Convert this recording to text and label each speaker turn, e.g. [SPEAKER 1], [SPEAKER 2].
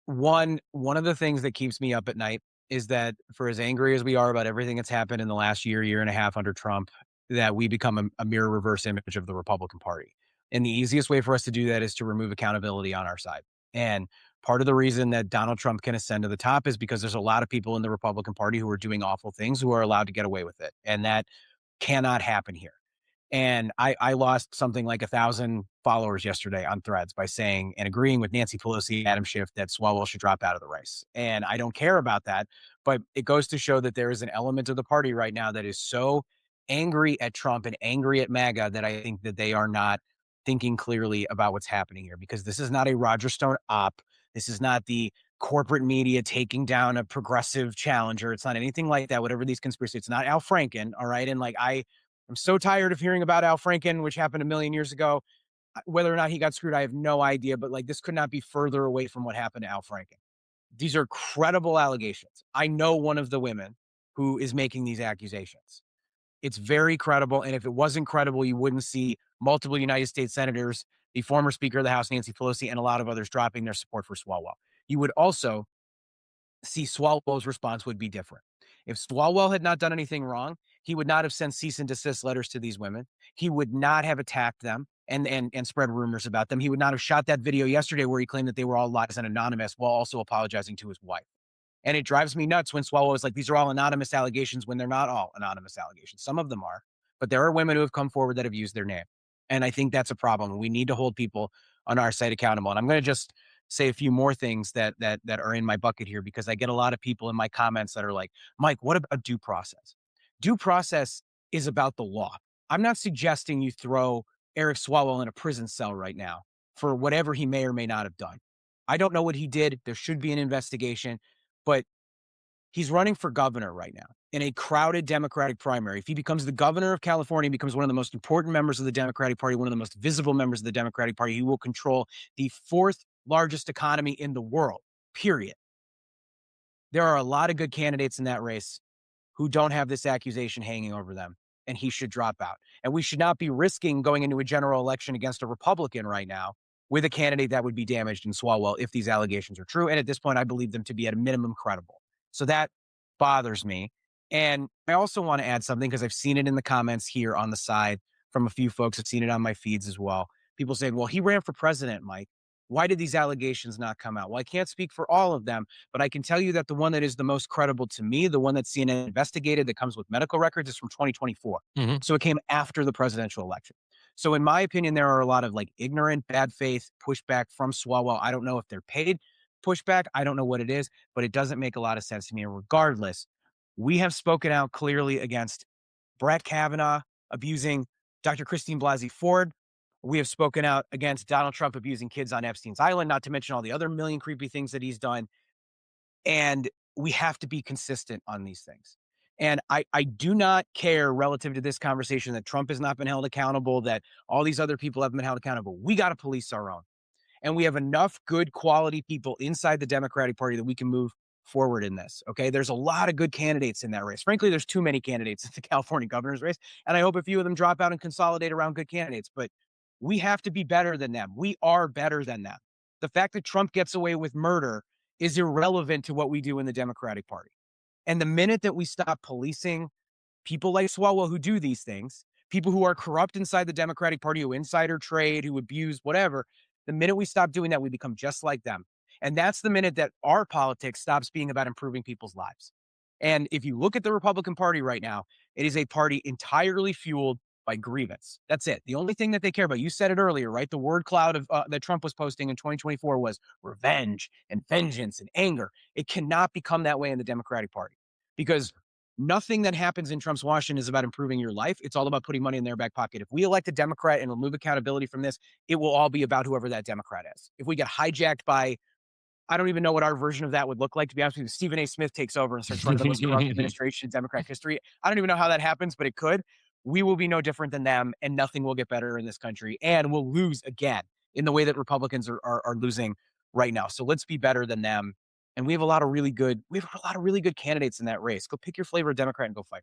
[SPEAKER 1] One of the things that keeps me up at night is that for as angry as we are about everything that's happened in the last year, year and a half under Trump, that we become a mirror reverse image of the Republican Party. And the easiest way for us to do that is to remove accountability on our side. And part of the reason that Donald Trump can ascend to the top is because there's a lot of people in the Republican Party who are doing awful things who are allowed to get away with it. And that cannot happen here. And I lost something like 1,000 followers yesterday on Threads by saying and agreeing with Nancy Pelosi and Adam Schiff that Swalwell should drop out of the race. And I don't care about that, but it goes to show that there is an element of the party right now that is so angry at Trump and angry at MAGA that I think that they are not thinking clearly about what's happening here, because this is not a Roger Stone op. This is not the corporate media taking down a progressive challenger. It's not anything like that. Whatever these conspiracies, it's not Al Franken. All right. And like I'm so tired of hearing about Al Franken, which happened a million years ago. Whether or not he got screwed, I have no idea. But like, this could not be further away from what happened to Al Franken. These are credible allegations. I know one of the women who is making these accusations. It's very credible. And if it wasn't credible, you wouldn't see multiple United States senators, the former Speaker of the House, Nancy Pelosi, and a lot of others dropping their support for Swalwell. You would also see Swalwell's response would be different. If Swalwell had not done anything wrong, he would not have sent cease and desist letters to these women. He would not have attacked them and spread rumors about them. He would not have shot that video yesterday where he claimed that they were all lies and anonymous while also apologizing to his wife. And it drives me nuts when Swalwell is like, these are all anonymous allegations when they're not all anonymous allegations. Some of them are, but there are women who have come forward that have used their name. And I think that's a problem. We need to hold people on our side accountable. And I'm going to just say a few more things that are in my bucket here, because I get a lot of people in my comments that are like, Mike, what about due process? Due process is about the law. I'm not suggesting you throw Eric Swalwell in a prison cell right now for whatever he may or may not have done. I don't know what he did. There should be an investigation, but he's running for governor right now in a crowded Democratic primary. If he becomes the governor of California, he becomes one of the most important members of the Democratic Party, one of the most visible members of the Democratic Party. He will control the fourth largest economy in the world, period. There are a lot of good candidates in that race who don't have this accusation hanging over them, and he should drop out. And we should not be risking going into a general election against a Republican right now with a candidate that would be damaged in Swalwell if these allegations are true. And at this point, I believe them to be at a minimum credible. So that bothers me. And I also want to add something because I've seen it in the comments here on the side from a few folks. I've seen it on my feeds as well. People saying, well, he ran for president, Mike. Why did these allegations not come out? Well, I can't speak for all of them, but I can tell you that the one that is the most credible to me, the one that CNN investigated that comes with medical records, is from 2024.
[SPEAKER 2] Mhm.
[SPEAKER 1] So it came after the presidential election. So in my opinion, there are a lot of like ignorant, bad faith pushback from Swalwell. I don't know if they're paid pushback. I don't know what it is, but it doesn't make a lot of sense to me. And regardless, we have spoken out clearly against Brett Kavanaugh abusing Dr. Christine Blasey Ford. We have spoken out against Donald Trump abusing kids on Epstein's Island, not to mention all the other million creepy things that he's done. And we have to be consistent on these things. And I do not care relative to this conversation that Trump has not been held accountable, that all these other people haven't been held accountable. We got to police our own. And we have enough good quality people inside the Democratic Party that we can move forward in this. Okay. There's a lot of good candidates in that race. Frankly, there's too many candidates in the California governor's race. And I hope a few of them drop out and consolidate around good candidates. But we have to be better than them. We are better than them. The fact that Trump gets away with murder is irrelevant to what we do in the Democratic Party. And the minute that we stop policing people like Swalwell who do these things, people who are corrupt inside the Democratic Party, who insider trade, who abuse, whatever, the minute we stop doing that, we become just like them. And that's the minute that our politics stops being about improving people's lives. And if you look at the Republican Party right now, it is a party entirely fueled by grievance. That's it. The only thing that they care about, you said it earlier, right? The word cloud of that Trump was posting in 2024 was revenge and vengeance and anger. It cannot become that way in the Democratic Party because nothing that happens in Trump's Washington is about improving your life. It's all about putting money in their back pocket. If we elect a Democrat and remove accountability from this, it will all be about whoever that Democrat is. If we get hijacked by, I don't even know what our version of that would look like, to be honest with you. Stephen A. Smith takes over and starts running the most corrupt administration in Democratic history. I don't even know how that happens, but it could. We will be no different than them, and nothing will get better in this country. And we'll lose again in the way that Republicans are losing right now. So let's be better than them. And we have a lot of really good candidates in that race. Go pick your flavor of Democrat and go fight.